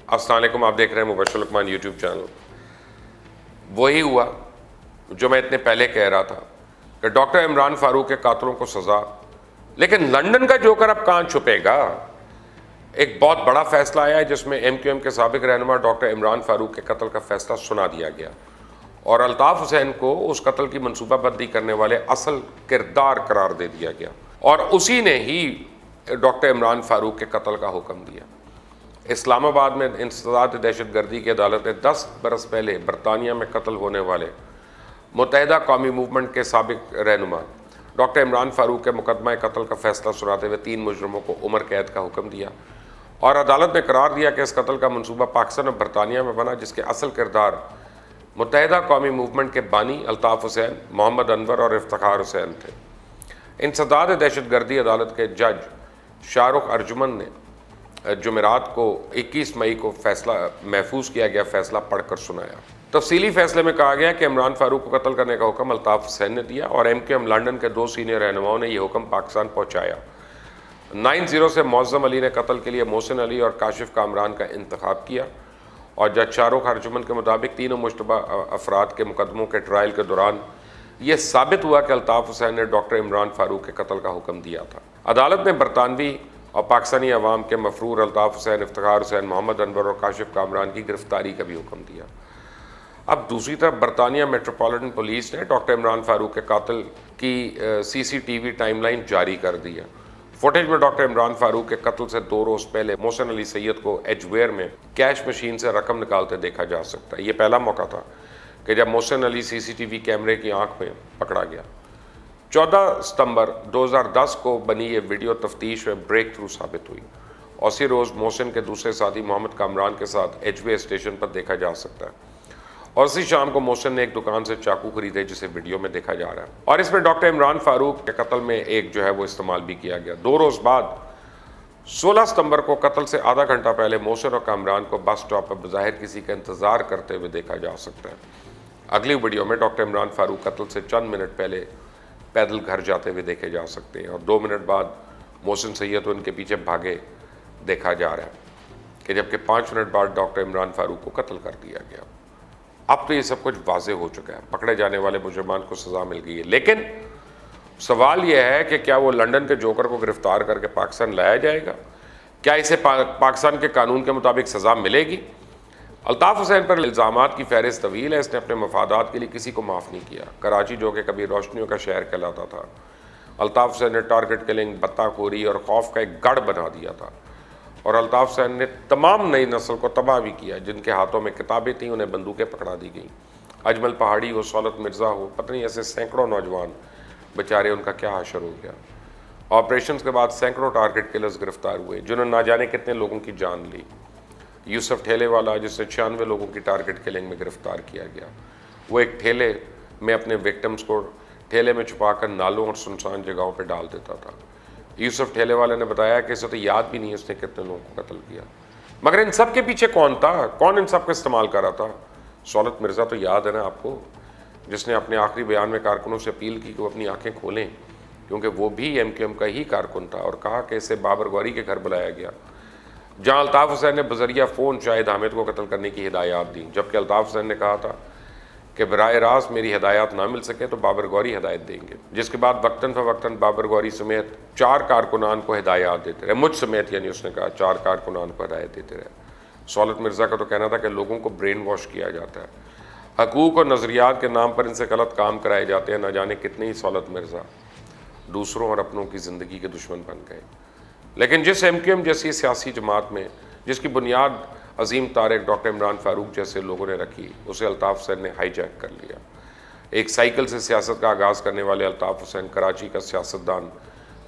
السلام علیکم، آپ دیکھ رہے ہیں مبشر لقمان یوٹیوب چینل۔ وہی ہوا جو میں اتنے پہلے کہہ رہا تھا کہ ڈاکٹر عمران فاروق کے قاتلوں کو سزا، لیکن لندن کا جوکر اب کہاں چھپے گا؟ ایک بہت بڑا فیصلہ آیا ہے جس میں ایم کیو ایم کے سابق رہنما ڈاکٹر عمران فاروق کے قتل کا فیصلہ سنا دیا گیا اور الطاف حسین کو اس قتل کی منصوبہ بندی کرنے والے اصل کردار قرار دے دیا گیا، اور اسی نے ہی ڈاکٹر عمران فاروق کے قتل کا حکم دیا۔ اسلام آباد میں انسداد دہشت گردی کی عدالت نے 10 برس پہلے برطانیہ میں قتل ہونے والے متحدہ قومی موومنٹ کے سابق رہنما ڈاکٹر عمران فاروق کے مقدمہ قتل کا فیصلہ سناتے ہوئے 3 مجرموں کو عمر قید کا حکم دیا، اور عدالت نے قرار دیا کہ اس قتل کا منصوبہ پاکستان اور برطانیہ میں بنا، جس کے اصل کردار متحدہ قومی موومنٹ کے بانی الطاف حسین، محمد انور اور افتخار حسین تھے۔ انسداد دہشت گردی عدالت کے جج شاہ رخ ارجمن نے جمعرات کو 21 مئی کو فیصلہ محفوظ کیا گیا فیصلہ پڑھ کر سنایا۔ تفصیلی فیصلے میں کہا گیا کہ عمران فاروق کو قتل کرنے کا حکم الطاف حسین نے دیا، اور ایم کیو ایم لندن کے 2 سینئر رہنماؤں نے یہ حکم پاکستان پہنچایا۔ 9-0 سے معظم علی نے قتل کے لیے محسن علی اور کاشف کامران کا انتخاب کیا، اور جج شاہ رخ ارجمن کے مطابق تینوں مشتبہ افراد کے مقدموں کے ٹرائل کے دوران یہ ثابت ہوا کہ الطاف حسین نے ڈاکٹر عمران فاروق کے قتل کا حکم دیا تھا۔ عدالت نے برطانوی اور پاکستانی عوام کے مفرور الطاف حسین، افتخار حسین، محمد انور اور کاشف کامران کی گرفتاری کا بھی حکم دیا۔ اب دوسری طرف برطانیہ میٹروپولیٹن پولیس نے ڈاکٹر عمران فاروق کے قاتل کی CCTV ٹائم لائن جاری کر دی ہے۔ فوٹیج میں ڈاکٹر عمران فاروق کے قتل سے 2 روز پہلے محسن علی سید کو ایجویئر میں کیش مشین سے رقم نکالتے دیکھا جا سکتا ہے۔ یہ پہلا موقع تھا کہ جب محسن علی CCTV کیمرے کی آنکھ میں پکڑا گیا۔ 14 ستمبر 2010 کو بنی یہ ویڈیو تفتیش میں بریک تھرو ثابت ہوئی، اور اسی روز محسن کے دوسرے ساتھی محمد کامران کے ساتھ ایجویئر اسٹیشن پر دیکھا جا سکتا ہے، اور اسی شام کو محسن نے ایک دکان سے چاقو خریدے جسے ویڈیو میں دیکھا جا رہا ہے، اور اس میں ڈاکٹر عمران فاروق کے قتل میں ایک جو ہے وہ استعمال بھی کیا گیا۔ 2 روز بعد 16 ستمبر کو قتل سے آدھا گھنٹہ پہلے محسن اور کامران کو بس سٹاپ پر بظاہر کسی کا انتظار کرتے ہوئے دیکھا جا سکتا ہے۔ اگلی ویڈیو میں ڈاکٹر عمران فاروق قتل سے چند منٹ پہلے پیدل گھر جاتے ہوئے دیکھے جا سکتے ہیں، اور 2 منٹ بعد محسن سید ان کے پیچھے بھاگے دیکھا جا رہا ہے، کہ جبکہ 5 منٹ بعد ڈاکٹر عمران فاروق کو قتل کر دیا گیا۔ اب تو یہ سب کچھ واضح ہو چکا ہے، پکڑے جانے والے مجرمان کو سزا مل گئی ہے، لیکن سوال یہ ہے کہ کیا وہ لندن کے جوکر کو گرفتار کر کے پاکستان لایا جائے گا؟ کیا اسے پاکستان کے قانون کے مطابق سزا ملے گی؟ الطاف حسین پر الزامات کی فہرست طویل ہے۔ اس نے اپنے مفادات کے لیے کسی کو معاف نہیں کیا۔ کراچی جو کہ کبھی روشنیوں کا شہر کہلاتا تھا، الطاف حسین نے ٹارگٹ کلنگ، بتہ خوری اور خوف کا ایک گڑھ بنا دیا تھا، اور الطاف حسین نے تمام نئی نسل کو تباہ بھی کیا۔ جن کے ہاتھوں میں کتابیں تھیں انہیں بندوقیں پکڑا دی گئیں۔ اجمل پہاڑی ہو، سولت مرزا ہو، پتہ نہیں ایسے سینکڑوں نوجوان بیچارے، ان کا کیا حشر ہو گیا۔ آپریشنز کے بعد سینکڑوں ٹارگٹ کلرز گرفتار ہوئے جنہوں نے نہ جانے کتنے لوگوں کی جان لی۔ یوسف ٹھیلے والا، جس نے 96 لوگوں کی ٹارگٹ کلنگ میں گرفتار کیا گیا، وہ ایک ٹھیلے میں اپنے وکٹمز کو ٹھیلے میں چھپا کر نالوں اور سنسان جگہوں پہ ڈال دیتا تھا۔ یوسف ٹھیلے والے نے بتایا کہ اسے تو یاد بھی نہیں اس نے کتنے لوگوں کو قتل کیا، مگر ان سب کے پیچھے کون تھا؟ کون ان سب کو استعمال کر رہا تھا؟ سولت مرزا تو یاد ہے نا آپ کو، جس نے اپنے آخری بیان میں کارکنوں سے اپیل کی کہ وہ اپنی آنکھیں کھولیں، کیونکہ وہ بھی ایم کیو ایم کا ہی کارکن تھا، اور کہا کہ اسے بابر غوری کے گھر بلایا گیا، جہاں الطاف حسین نے بذریعہ فون شاہد حامد کو قتل کرنے کی ہدایات دیں، جبکہ الطاف حسین نے کہا تھا کہ براہ راست میری ہدایات نہ مل سکے تو بابر غوری ہدایت دیں گے، جس کے بعد وقتاً فوقتاً بابر غوری سمیت 4 کارکنان کو ہدایات دیتے رہے، مجھ سمیت، یعنی اس نے کہا 4 کارکنان کو ہدایت دیتے رہے۔ سولت مرزا کا تو کہنا تھا کہ لوگوں کو برین واش کیا جاتا ہے، حقوق اور نظریات کے نام پر ان سے غلط کام کرائے جاتے ہیں۔ نہ جانے کتنے ہی سولت مرزا دوسروں اور اپنوں کی زندگی کے دشمن بن گئے، لیکن جس ایم کیو ایم جیسی سیاسی جماعت میں جس کی بنیاد عظیم تارک ڈاکٹر عمران فاروق جیسے لوگوں نے رکھی، اسے الطاف حسین نے ہائی جیک کر لیا۔ ایک سائیکل سے سیاست کا آغاز کرنے والے الطاف حسین کراچی کا سیاستدان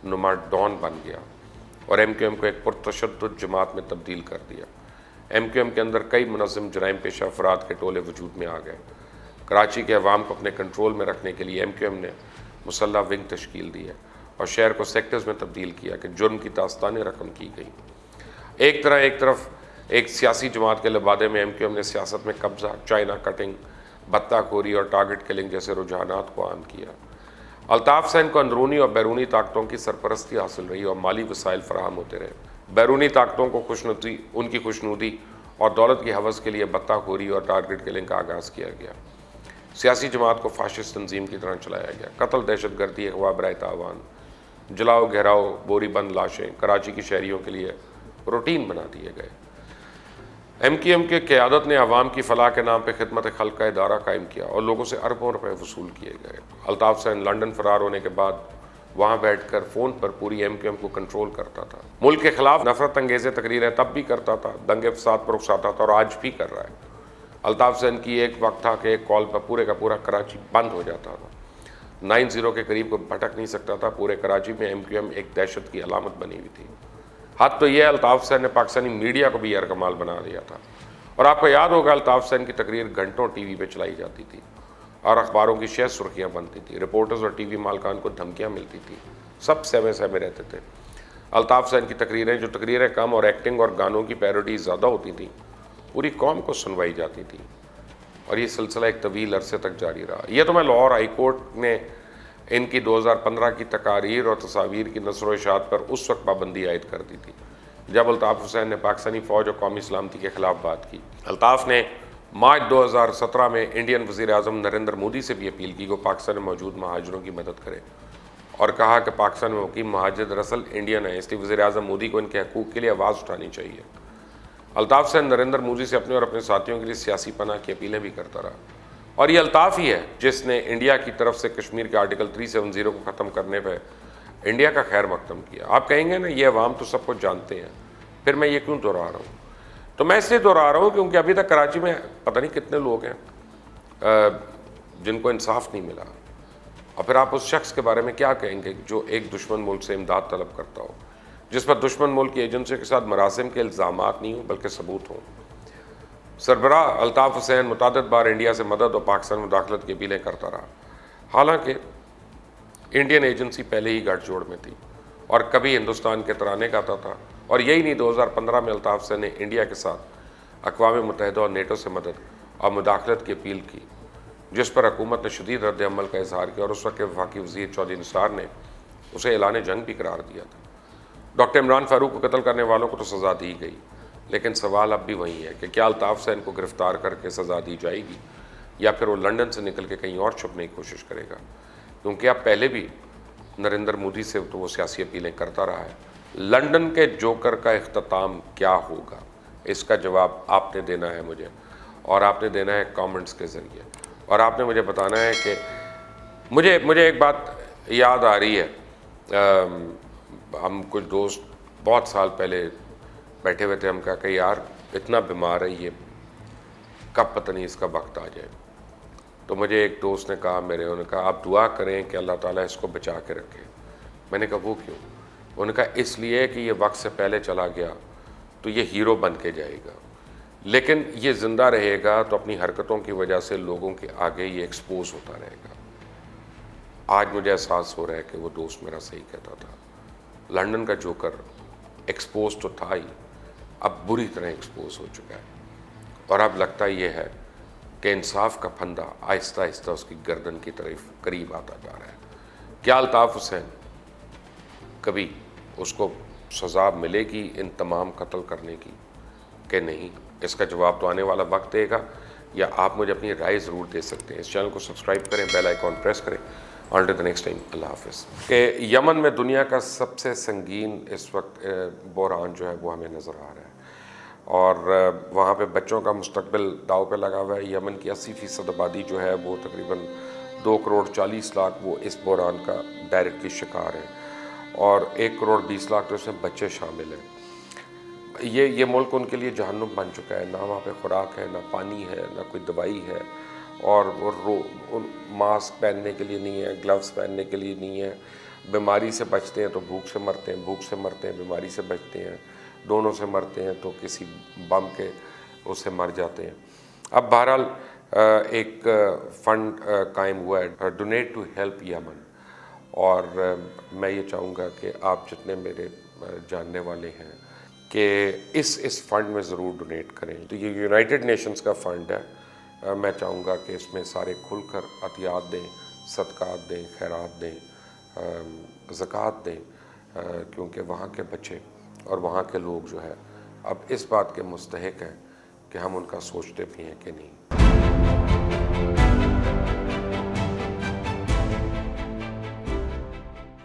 نما ڈان بن گیا، اور ایم کیو ایم کو ایک پرتشدد جماعت میں تبدیل کر دیا۔ ایم کیو ایم کے اندر کئی منظم جرائم پیشہ افراد کے ٹولے وجود میں آ گئے۔ کراچی کے عوام کو اپنے کنٹرول میں رکھنے کے لیے ایم کیو ایم نے مسلح ونگ تشکیل دی ہے، اور شہر کو سیکٹرز میں تبدیل کیا کہ جرم کی داستانیں رقم کی گئیں۔ ایک طرف ایک سیاسی جماعت کے لبادے میں ایم کیو ایم نے سیاست میں قبضہ، چائنا کٹنگ، بتہ خوری اور ٹارگٹ کلنگ جیسے رجحانات کو عام کیا۔ الطاف حسین کو اندرونی اور بیرونی طاقتوں کی سرپرستی حاصل رہی اور مالی وسائل فراہم ہوتے رہے۔ بیرونی طاقتوں کو ان کی خوشنودی اور دولت کی حوث کے لیے بتہ خوری اور ٹارگٹ کلنگ کا آغاز کیا گیا. سیاسی جماعت کو فاشسٹ تنظیم کی طرح چلایا گیا. قتل، دہشت گردی، اغوا برائے تاوان، جلاؤ، گھیراؤ، بوری بند لاشیں کراچی کی شہریوں کے لیے روٹین بنا دیے گئے. MQM کے قیادت نے عوام کی فلاح کے نام پہ خدمت خلق کا ادارہ قائم کیا اور لوگوں سے اربوں روپے وصول کیے گئے. الطاف حسین لنڈن فرار ہونے کے بعد وہاں بیٹھ کر فون پر پوری MQM کو کنٹرول کرتا تھا. ملک کے خلاف نفرت انگیز تقریریں تب بھی کرتا تھا، دنگے فساد پر اکساتا تھا، اور آج بھی کر رہا ہے. الطاف حسین کی ایک وقت تھا کہ ایک کال پر پورے کا پورا کراچی بند ہو جاتا تھا. 90 کے قریب کوئی بھٹک نہیں سکتا تھا. پورے کراچی میں MQM ایک دہشت کی علامت بنی ہوئی تھی. حد تو یہ الطاف حسین نے پاکستانی میڈیا کو بھی یرغمال بنا دیا تھا. اور آپ کو یاد ہوگا الطاف حسین کی تقریر گھنٹوں ٹی وی پہ چلائی جاتی تھی اور اخباروں کی شہ سرخیاں بنتی تھی. رپورٹرز اور ٹی وی مالکان کو دھمکیاں ملتی تھی. سب سہمے سہمے رہتے تھے. الطاف حسین کی تقریریں کم اور ایکٹنگ اور گانوں کی پیروڈی زیادہ ہوتی تھیں، پوری قوم کو سنوائی جاتی تھی. اور یہ سلسلہ ایک طویل عرصے تک جاری رہا. یہ تو میں لاہور ہائی کورٹ نے ان کی 2015 کی تقاریر اور تصاویر کی نشر و اشاعت پر اس وقت پابندی عائد کر دی تھی جب الطاف حسین نے پاکستانی فوج اور قومی سلامتی کے خلاف بات کی. الطاف نے مارچ 2017 میں انڈین وزیر اعظم نریندر مودی سے بھی اپیل کی کہ وہ پاکستان میں موجود مہاجروں کی مدد کرے اور کہا کہ پاکستان میں مقیم مہاجر دراصل انڈین ہیں، اس لیے وزیر اعظم مودی کو ان کے حقوق کے لیے آواز اٹھانی چاہیے. الطاف حسین نریندر مودی سے اپنے اور اپنے ساتھیوں کے لیے سیاسی پناہ کی اپیلیں بھی کرتا رہا. اور یہ الطاف ہی ہے جس نے انڈیا کی طرف سے کشمیر کے آرٹیکل 370 کو ختم کرنے پہ انڈیا کا خیر مقدم کیا. آپ کہیں گے نا یہ عوام تو سب کچھ جانتے ہیں، پھر میں یہ کیوں دہرا رہا ہوں؟ تو میں اس لیے دہرا رہا ہوں کیونکہ ابھی تک کراچی میں پتہ نہیں کتنے لوگ ہیں جن کو انصاف نہیں ملا. اور پھر آپ اس شخص کے بارے میں کیا کہیں گے جو ایک دشمن ملک سے امداد طلب کرتا ہو، جس پر دشمن ملک کی ایجنسیوں کے ساتھ مراسم کے الزامات نہیں ہوں بلکہ ثبوت ہوں. سربراہ الطاف حسین متعدد بار انڈیا سے مدد اور پاکستان میں داخلت کی اپیلیں کرتا رہا، حالانکہ انڈین ایجنسی پہلے ہی گٹھ جوڑ میں تھی اور کبھی ہندوستان کے ترانے گاتا تھا. اور یہی نہیں، 2015 میں الطاف حسین نے انڈیا کے ساتھ اقوام متحدہ اور نیٹو سے مدد اور مداخلت کی اپیل کی، جس پر حکومت نے شدید رد عمل کا اظہار کیا اور اس وقت کے وفاقی وزیر چودھری نثار نے اسے اعلان جنگ بھی قرار دیا تھا. ڈاکٹر عمران فاروق کو قتل کرنے والوں کو تو سزا دی گئی، لیکن سوال اب بھی وہی ہے کہ کیا الطاف حسین کو گرفتار کر کے سزا دی جائے گی یا پھر وہ لنڈن سے نکل کے کہیں اور چھپنے کی کوشش کرے گا؟ کیونکہ اب پہلے بھی نریندر مودی سے تو وہ سیاسی اپیلیں کرتا رہا ہے. لنڈن کے جوکر کا اختتام کیا ہوگا، اس کا جواب آپ نے دینا ہے مجھے، اور آپ نے دینا ہے کامنٹس کے ذریعے. اور آپ نے مجھے بتانا ہے کہ مجھے ایک بات یاد آ رہی ہے. ہم کچھ دوست بہت سال پہلے بیٹھے ہوئے تھے، ہم کہا کہ یار اتنا بیمار ہے یہ، کب پتہ نہیں اس کا وقت آ جائے. تو مجھے ایک دوست نے کہا انہوں نے کہا آپ دعا کریں کہ اللہ تعالیٰ اس کو بچا کے رکھے. میں نے کہا وہ کیوں؟ انہوں نے کہا اس لیے کہ یہ وقت سے پہلے چلا گیا تو یہ ہیرو بن کے جائے گا، لیکن یہ زندہ رہے گا تو اپنی حرکتوں کی وجہ سے لوگوں کے آگے یہ ایکسپوز ہوتا رہے گا. آج مجھے احساس ہو رہا ہے کہ وہ دوست میرا صحیح کہتا تھا. لنڈن کا جوکر ایکسپوز تو تھا ہی، اب بری طرح ایکسپوز ہو چکا ہے، اور اب لگتا یہ ہے کہ انصاف کا پھندا آہستہ آہستہ اس کی گردن کی طرف قریب آتا جا رہا ہے. کیا الطاف حسین کبھی اس کو سزا ملے گی ان تمام قتل کرنے کی کہ نہیں؟ اس کا جواب تو آنے والا وقت دے گا، یا آپ مجھے اپنی رائے ضرور دے سکتے ہیں. اس چینل کو سبسکرائب کریں، بیل آئیکن پریس کریں. until the next time، اللہ حافظ. کہ یمن میں دنیا کا سب سے سنگین اس وقت بحران جو ہے وہ ہمیں نظر آ رہا ہے، اور وہاں پہ بچوں کا مستقبل داؤ پہ لگا ہوا ہے. یمن کی 80% آبادی جو ہے وہ تقریباً 2,40,00,000 وہ اس بحران کا ڈائریکٹلی شکار ہے، اور 1,20,00,000 تو اس میں بچے شامل ہیں. یہ ملک ان کے لیے جہنم بن چکا ہے. نہ وہاں پہ خوراک ہے، نہ پانی ہے، نہ کوئی دوائی ہے، اور ماسک پہننے کے لیے نہیں ہے، گلوز پہننے کے لیے نہیں ہے. بیماری سے بچتے ہیں تو بھوک سے مرتے ہیں، بھوک سے مرتے ہیں بیماری سے بچتے ہیں، دونوں سے مرتے ہیں تو کسی بم کے اس سے مر جاتے ہیں. اب بہرحال ایک فنڈ قائم ہوا ہے، ڈونیٹ ٹو ہیلپ یمن، اور میں یہ چاہوں گا کہ آپ جتنے میرے جاننے والے ہیں کہ اس فنڈ میں ضرور ڈونیٹ کریں. تو یہ یونائٹڈ نیشنز کا فنڈ ہے. میں چاہوں گا کہ اس میں سارے کھل کر عطیات دیں، صدقات دیں، خیرات دیں، زکوٰۃ دیں، کیونکہ وہاں کے بچے اور وہاں کے لوگ جو ہے اب اس بات کے مستحق ہیں کہ ہم ان کا سوچتے بھی ہیں کہ نہیں.